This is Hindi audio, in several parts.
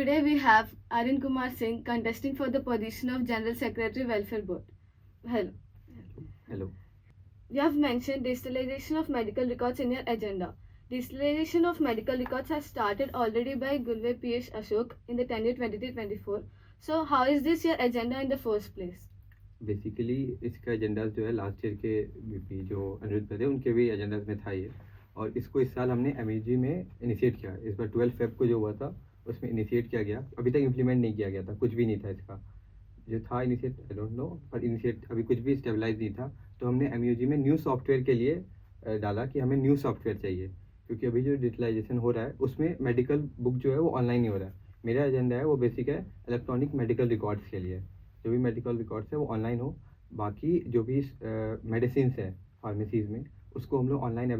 Today we have Arun Kumar Singh contesting for the position of General Secretary Welfare Board. Hello. Hello. You have mentioned digitalization of medical records in your agenda. Digitalization of medical records has started already by Gulve Piyush Ashok in the tenure 23-24. So how is this your agenda in the first place? Basically इसका एजेंडा जो है लास्ट ईयर के वीपी जो अनिरुद्ध थे उनके भी एजेंडाज में था ये, और इसको इस साल हमने एमएजी में इनिशिएट किया। इस बार 12 फेब को जो हुआ था उसमें इनिशिएट किया गया। अभी तक इम्प्लीमेंट नहीं किया गया था, कुछ भी नहीं था इसका जो था इनिशिएट, आई डोंट नो, पर इनिशिएट अभी कुछ भी स्टेबलाइज नहीं था। तो हमने एमयूजी में न्यू सॉफ्टवेयर के लिए डाला कि हमें न्यू सॉफ्टवेयर चाहिए, क्योंकि अभी जो डिजिटलाइजेशन हो रहा है उसमें मेडिकल बुक जो है वो ऑनलाइन नहीं हो रहा है। मेरा एजेंडा है वो बेसिक है इलेक्ट्रॉनिक मेडिकल रिकॉर्ड्स के लिए, जो भी मेडिकल रिकॉर्ड्स है वो ऑनलाइन हो। बाकी जो भी मेडिसिन है फार्मेसीज़ में उसको हम लोग ऑनलाइन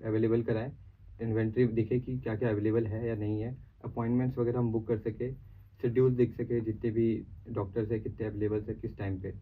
अवेलेबल कराएं, इन्वेंट्री दिखे कि क्या क्या अवेलेबल है या नहीं है, अपॉइंटमेंट्स वगैरह हम बुक कर सके, शेड्यूल दिख सके, जितने भी डॉक्टर्स है कितने अवेलेबल है किस टाइम पे।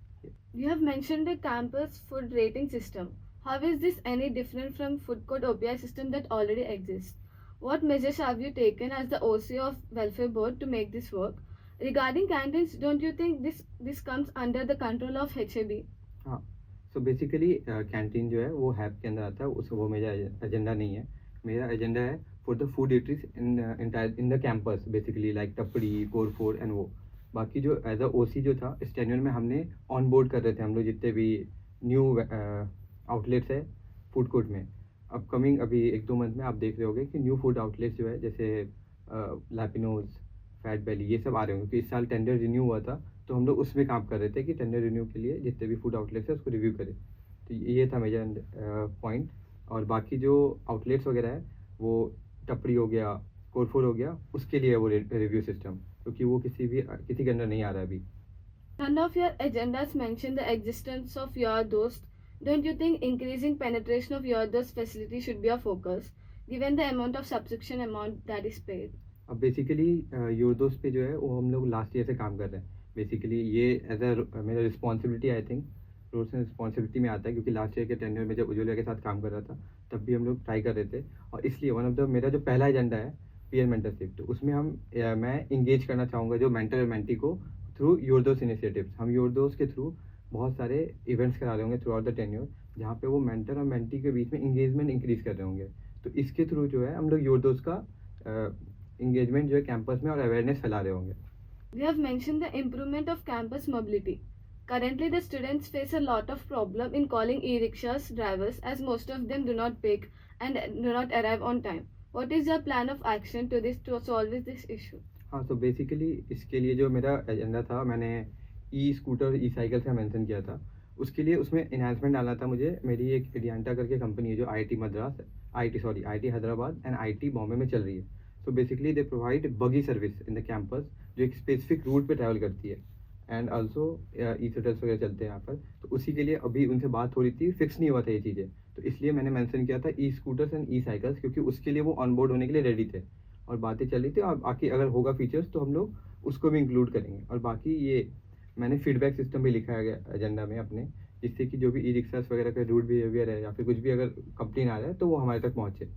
You have mentioned the campus food rating system. How is this any different from food code OPI system that already exists? What measures have you taken as the OC of Welfare Board to make this work? Regarding canteens, don't you think this comes under the control of HAB? हाँ, सो बेसिकली कैंटीन जो है वो हैप के अंदर आता है, उस वो मेरा एजेंडा नहीं है। मेरा एजेंडा है for the food eateries in the campus, basically like टपड़ी, कोरफोर एंड वो। बाकी जो एज अ ओसी जो था इस टेन्योर में हमने ऑन बोर्ड कर रहे थे हम लोग जितने भी न्यू आउटलेट्स है फूड कोर्ट में। अपकमिंग अभी 1-2 मंथ में आप देख रहे होगे कि न्यू फूड आउटलेट्स जो है जैसे लैपिनोज, फैट बैली, ये सब आ रहे होंगे, क्योंकि इस साल टेंडर रिन्यू हुआ था तो हम लोग उसमें काम कर रहे थे कि टेंडर रिन्यू के लिए जितने भी फूड आउटलेट्स है उसको रिव्यू करें। तो ये था मेजर पॉइंट। और बाकी जो आउटलेट्स वगैरह है वो टपड़ी हो गया, कोरफोर हो गया, उसके लिए वो रिव्यू सिस्टम, क्योंकि वो किसी के अंदर नहीं आ रहा है अभी। None of your agendas mention the existence of your dost. Don't you think increasing penetration of your dost facility should be a focus, given the amount of subscription amount that is paid? अब बेसिकली योर दोस्त पे जो है वो हम लोग लास्ट ईयर से काम कर रहे हैं। बेसिकली ये एज अ मेरा responsibility, I think roles and responsibility में आता है, क्योंकि लास्ट ईयर के टेन्योर में जब उज्ज्वला के साथ काम कर रहा था तब भी हम लोग ट्राई कर रहे थे। और इसलिए वन ऑफ द मेरा जो पहला एजेंडा है पीयर मेंटरशिप, तो उसमें मैं इंगेज करना चाहूँगा जो मेंटर और मेंटी को थ्रू योर दोस्त इनिशिएटिव्स। हम योर दोस्त के थ्रू बहुत सारे इवेंट्स करा रहे होंगे थ्रू आउट द टेन्योर, जहाँ पे वो मेंटर और मेंटी के बीच में इंगेजमेंट इंक्रीज कर रहे होंगे। तो इसके थ्रू जो है हम लोग योर दोस्त का इंगेजमेंट जो है कैंपस में और अवेयरनेस फैला रहे होंगे। We have mentioned the improvement of campus mobility. Currently, the students face a lot of problem in calling e-rickshaws drivers, as most of them do not pick and do not arrive on time. What is your plan of action to solve this issue? हाँ, तो बेसिकली इसके लिए जो मेरा एजेंडा था, मैंने ई स्कूटर ई साइकिल से मेंशन किया था। उसके लिए उसमें इन्हांसमेंट डालना था मुझे। मेरी एक एडियांटा करके कंपनी है जो IIT Madras, IIT Hyderabad and IIT Bombay में चल रही है। तो बेसिकली दे प्रोवाइड बगी सर्विस इन द कैंपस, जो एक स्पेसिफिक रूट पे ट्रैवल करती है, एंड ऑल्सो ई शटल्स वगैरह चलते हैं यहाँ पर। तो उसी के लिए अभी उनसे बात हो रही थी, फिक्स नहीं हुआ था ये चीज़ें, तो इसलिए मैंने मेंशन किया था ई स्कूटर्स एंड ई साइकिल्स, क्योंकि उसके लिए वो ऑन बोर्ड होने के लिए रेडी थे और बातें चल रही थी। और बाकी अगर होगा फीचर्स तो हम लोग उसको भी इंक्लूड करेंगे। और बाकी ये मैंने फीडबैक सिस्टम भी लिखा है एजेंडा में अपने, जिससे कि जो भी ई रिक्शास वगैरह का रूट बिहेवियर है या फिर कुछ भी अगर कंप्लेन आ रहा है तो वो हमारे तक पहुँचे।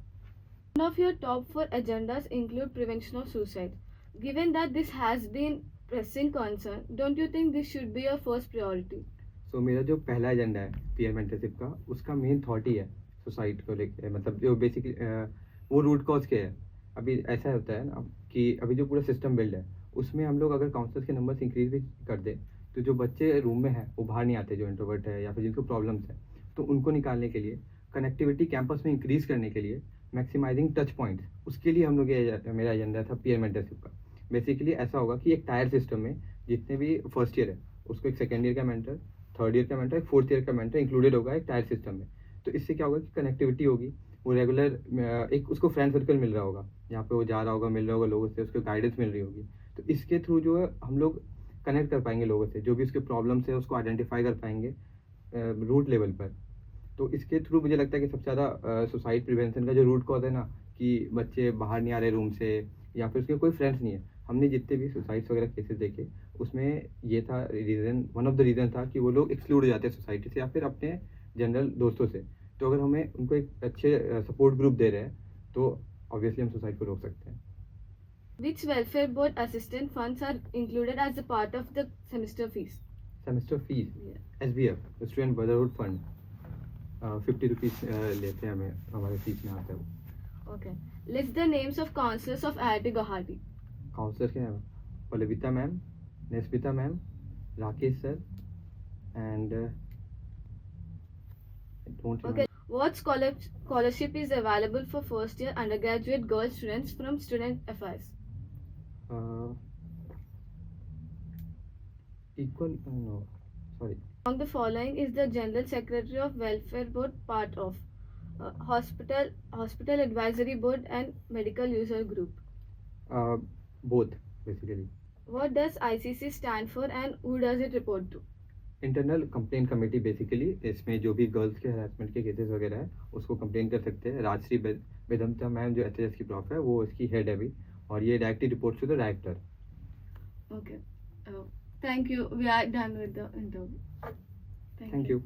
One of your top 4 agendas include prevention of suicide. Given that this has been pressing concern, don't you think this should be your first priority? सो मेरा जो पहला एजेंडा है पीयर मेंटरशिप का, उसका मेन थॉट ही है सुसाइड को लेकर, मतलब जो बेसिकली वो रूट कॉज के है। अभी ऐसा होता है ना कि अभी जो पूरा सिस्टम बिल्ड है उसमें हम लोग अगर काउंसलर्स के नंबर्स इंक्रीज भी कर दे तो जो बच्चे रूम में हैं वो बाहर नहीं आते, जो इंट्रोवर्ट है या फिर जिनको प्रॉब्लम्स है, तो उनको निकालने के लिए, कनेक्टिविटी कैंपस में इंक्रीज करने के लिए, मैक्सिमाइजिंग टच पॉइंट्स, उसके लिए हम लोग ये मेरा एजेंडा था पीयर मेंटरशिप का। बेसिकली ऐसा होगा कि एक टायर सिस्टम में जितने भी फर्स्ट ईयर है उसको एक सेकेंड ईयर का मेंटर, थर्ड ईयर का मेंटर, एक फोर्थ ईयर का मेंटर इंक्लूडेड होगा एक टायर सिस्टम में। तो इससे क्या होगा कि कनेक्टिविटी होगी, वो रेगुलर एक उसको फ्रेंड सर्कल मिल रहा होगा, जहाँ पे वो जा रहा होगा, मिल रहा होगा लोगों से, उसको गाइडेंस मिल रही होगी। तो इसके थ्रू जो है हम लोग कनेक्ट कर पाएंगे लोगों से, जो भी उसके प्रॉब्लम्स है उसको आइडेंटिफाई कर पाएंगे रूट लेवल पर। तो इसके थ्रू मुझे लगता है कि सबसे ज़्यादा सुसाइड प्रिवेंशन का जो रूट कॉज है ना, कि बच्चे बाहर नहीं आ रहे रूम से या फिर उसके कोई फ्रेंड्स नहीं है, हमने जितने भी सुसाइड्स वगैरह केसेस देखे उसमें ये था reason, one of the reason था कि वो लोग एक्सक्लूड हो जाते हैं सोसाइटी से या फिर अपने जनरल दोस्तों से। तो अगर हमें उनको एक अच्छे सपोर्ट ग्रुप दे रहे हैं तो ऑब्वियसली हम सुसाइड को रोक सकते हैं। Which welfare board assistant funds are included as a part of the semester fees? Semester fees Yeah. SBF student brotherhood fund 50 rupees लेते हैं, हमें हमारे फीस में आता है वो। Okay. List the names of counselors of IIT Guwahati. Counselor के हैं Pallavita ma'am, Nesmita ma'am, Rakesh sir and don't Okay. What scholarship is available for first year undergraduate girl students from Student Affairs? Equal no sorry Among the following is the General Secretary of Welfare Board part of Hospital Advisory Board and Medical User Group. Both basically. What does ICC stand for and who does it report to? Internal complaint committee basically, इसमें जो भी गर्ल्स के हरासमेंट के केसेस वगैरह है उसको कंप्लेन कर सकते हैं। राजश्री बेदमता मैम जो HSS की प्रॉफ है वो इसकी हेड है अभी, और ये directly report to the director. Okay. Thank you. We are done with the interview. Thank thank you. You.